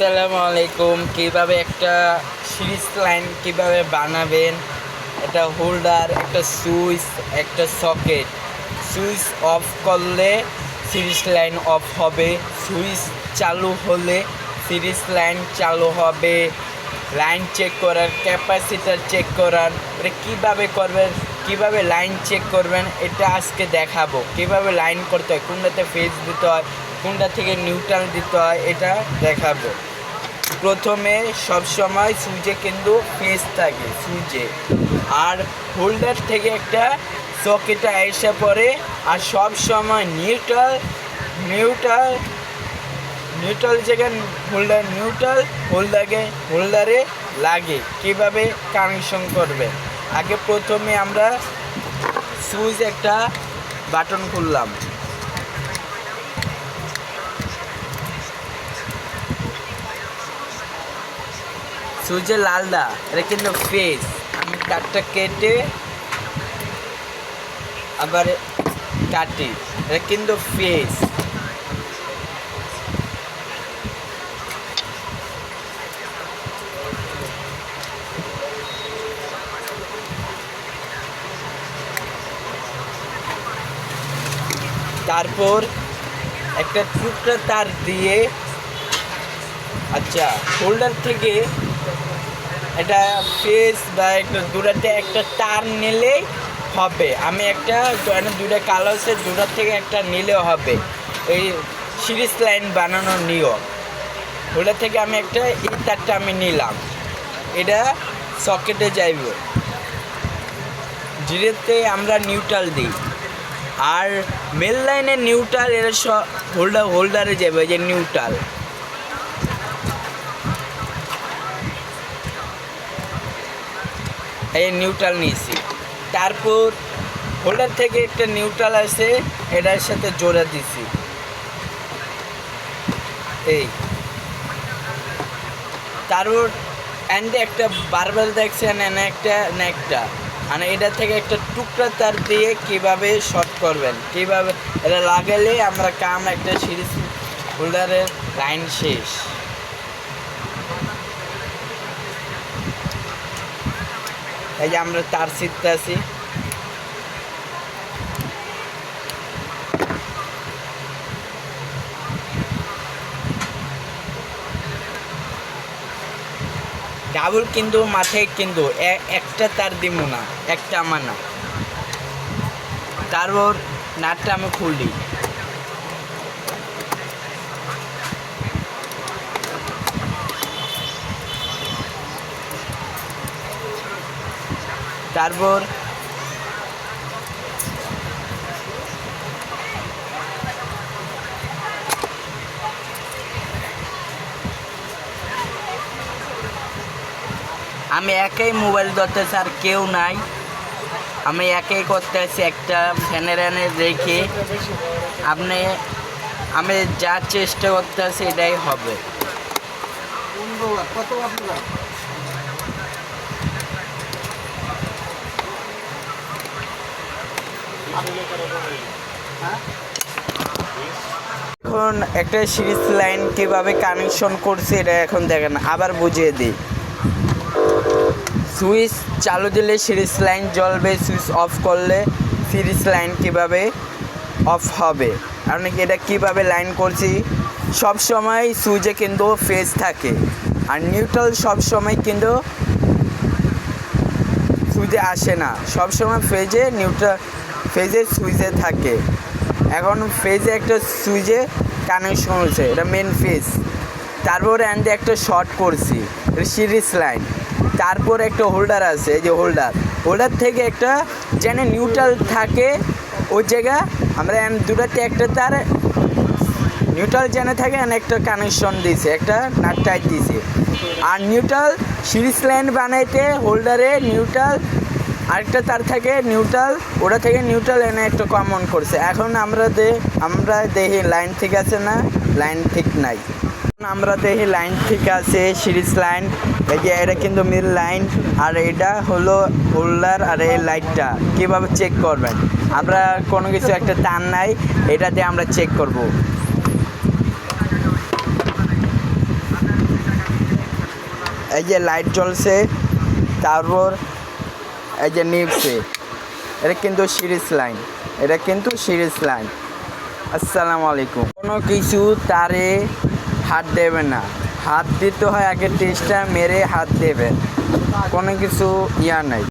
আসসালামু আলাইকুম। কীভাবে একটা সিরিজ লাইন কীভাবে বানাবেন, একটা হোল্ডার, একটা সুইচ, একটা সকেট। সুইচ অফ করলে সিরিজ লাইন অফ হবে, সুইচ চালু হলে সিরিজ লাইন চালু হবে। লাইন চেক করার, ক্যাপাসিটার চেক করার, এটা কীভাবে করবেন, কীভাবে লাইন চেক করবেন এটা আজকে দেখাবো। কীভাবে লাইন করতে হয়, কোনটাতে ফেজ দিতে হয়, কোনটা থেকে নিউট্রাল দিতে হয় এটা দেখাবো। প্রথমে সবসময় সুইচে কিন্তু ফেজ থাকে সুইচে, আর হোল্ডার থেকে একটা সকেটে এসে পড়ে। আর সব সময় নিউট্রাল জায়গায় হোল্ডারে লাগে। কিভাবে কানেকশন করবে, আগে প্রথমে আমরা সুইচ একটা বাটন খুললাম। সুইচের লালদা এটা কিন্তু ফেজ, আমি তারটা কেটে আবার কাটি, এটা কিন্তু ফেজ। তারপর একটা টুকরা তার দিয়ে, আচ্ছা, হোল্ডার থেকে এটা ফেজ বা একটা দুটাতে একটা তার নিলেই হবে। আমি একটা দুটা কালো আছে, দুটার থেকে একটা নিলেও হবে। এই সিরিজ লাইন বানানোর নিয়ম। হোল্ডার থেকে আমি একটা এই তারটা আমি নিলাম, এটা সকেটে যাইব, জিরোতে আমরা নিউট্রাল দিই। আর মেল লাইনে নিউট্রাল, এটা হোল্ডারে যাবে, যে নিউট্রাল। এই নিউট্রাল নিয়েছি। তারপর হোল্ডার থেকে একটা নিউট্রাল আছে, এটার সাথে জোড়া দিছি। এই তারপর এন্ডে একটা বারবার দেখছেন, একটা মানে এটা থেকে একটা টুকরা তার দিয়ে কিভাবে শর্ট করবেন, কিভাবে এটা লাগালে আমরা কাম একটা সিরিজ হোল্ডারের লাইন শেষ। এই যে আমরা তার ছিঁড়তে আছি। ডাবল কিন্তু মাথায় কিন্তু একটা তার দিব না, একটা আমার না। তারপর নাটটা আমি খুলি। তারপর আমি একাই মোবাইল ধরতেছি, আর কেউ নাই। আমি একাই করতে আছি, একটা ফ্যানের এনে রেখে। আমি যা চেষ্টা করতে আছি এটাই হবে। এখন একটা সিরিজ লাইন কীভাবে কানেকশন করছে এটা এখন দেখেন, আবার বুঝিয়ে দিই। সুইচ চালু দিলে সিরিজ লাইন জ্বলবে, সুইচ অফ করলে সিরিজ লাইন কীভাবে অফ হবে। কারণ এটা কীভাবে লাইন করছি, সব সময় সুইচে কিন্তু ফেজ থাকে, আর নিউট্রাল সব সময় কিন্তু সুইচে আসে না, সব সময় ফেজে সুইচে থাকে। এখন ফেজে একটা সুইচে কানেকশন হচ্ছে, এটা মেন ফেজ। তারপরে এন্ডে একটা শর্ট করছি, এটা সিরিজ লাইন। তারপর একটা হোল্ডার আছে, এই যে হোল্ডার থেকে একটা যেন নিউট্রাল থাকে ওই জায়গা আমরা দুটাতে একটা তার নিউট্রাল যেন থাকে, একটা কানেকশন দিয়েছে, একটা নাট টাইট দিয়েছে। আর নিউট্রাল সিরিজ লাইন বানাইতে হোল্ডারে নিউট্রাল আরেকটা তার থাকে নিউট্রাল, ওটা থেকে নিউট্রাল এনে একটা কমন করছে। এখন আমরা দেখি লাইন ঠিক আছে না, লাইন ঠিক নাই। আমরা দেখি লাইন ঠিক আছে, সিরিজ লাইন। এই যে এটা কিন্তু মিল লাইন, আর এটা হলো হোল্ডার। আর এই লাইটটা কীভাবে চেক করবেন, আমরা কোনো কিছু একটা তার নাই, এটা দিয়ে আমরা চেক করব। এই যে লাইট জ্বলছে, তারপর এই যে নিভছে, এটা কিন্তু সিরিজ লাইন, এটা কিন্তু সিরিজ লাইন। আসসালামু আলাইকুম। কোনো কিছু তারে হাত দেবে না, হাত দিতে হয় আগে টেস্টটা মেরে হাত দেবে, কোনো কিছু ইয়া নাই।